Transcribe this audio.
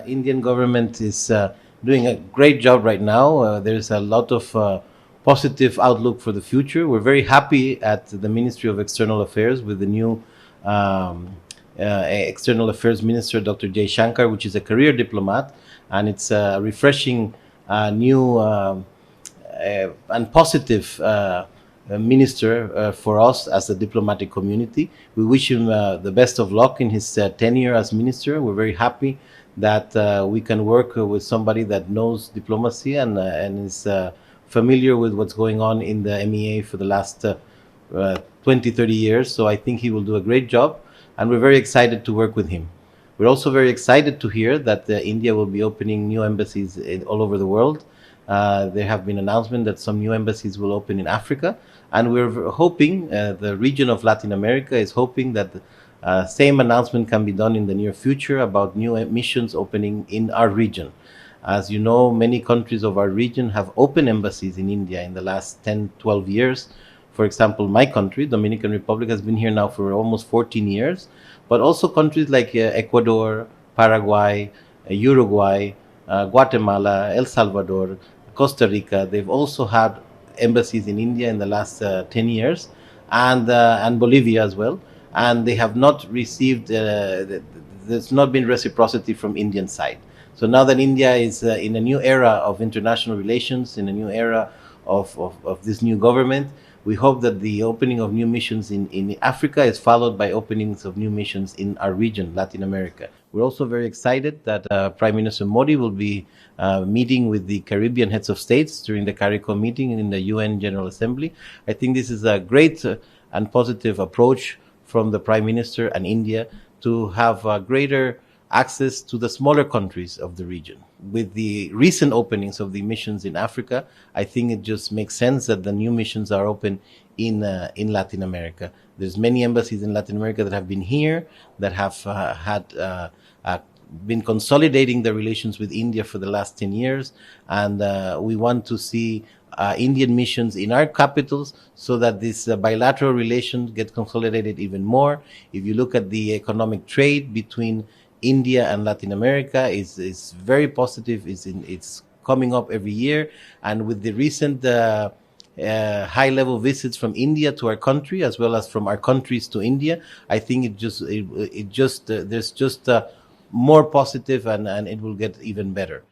Indian government is doing a great job right now. There's a lot of positive outlook for the future. We're very happy at the Ministry of External Affairs with the new External Affairs Minister, Dr. Jaishankar, which is a career diplomat, and it's a refreshing new and positive minister for us as a diplomatic community. We wish him the best of luck in his tenure as minister. We're very happy that we can work with somebody that knows diplomacy and is familiar with what's going on in the MEA for the last 20, 30 years. So I think he will do a great job, and we're very excited to work with him. We're also very excited to hear that India will be opening new embassies all over the world. There have been announcements that some new embassies will open in Africa, and we're hoping, the region of Latin America is hoping that the same announcement can be done in the near future about new missions opening in our region. As you know, many countries of our region have opened embassies in India in the last 10, 12 years. For example, my country, Dominican Republic, has been here now for almost 14 years, but also countries like Ecuador, Paraguay, Uruguay, Guatemala, El Salvador, Costa Rica, they've also had embassies in India in the last 10 years, and Bolivia as well. And they have not received, there's not been reciprocity from Indian side. So now that India is in a new era of international relations, in a new era of this new government, we hope that the opening of new missions in Africa is followed by openings of new missions in our region, Latin America. We're also very excited that Prime Minister Modi will be meeting with the Caribbean heads of states during the CARICOM meeting in the UN General Assembly. I think this is a great and positive approach from the Prime Minister and India to have greater access to the smaller countries of the region. With the recent openings of the missions in Africa, I think it just makes sense that the new missions are open in Latin America. There's many embassies in Latin America that have been here, that have been consolidating their relations with India for the last 10 years. And we want to see Indian missions in our capitals so that this bilateral relations get consolidated even more. If you look at the economic trade between India and Latin America, is very positive. It's coming up every year. And with the recent high-level visits from India to our country, as well as from our countries to India, I think there's just more positive, and it will get even better.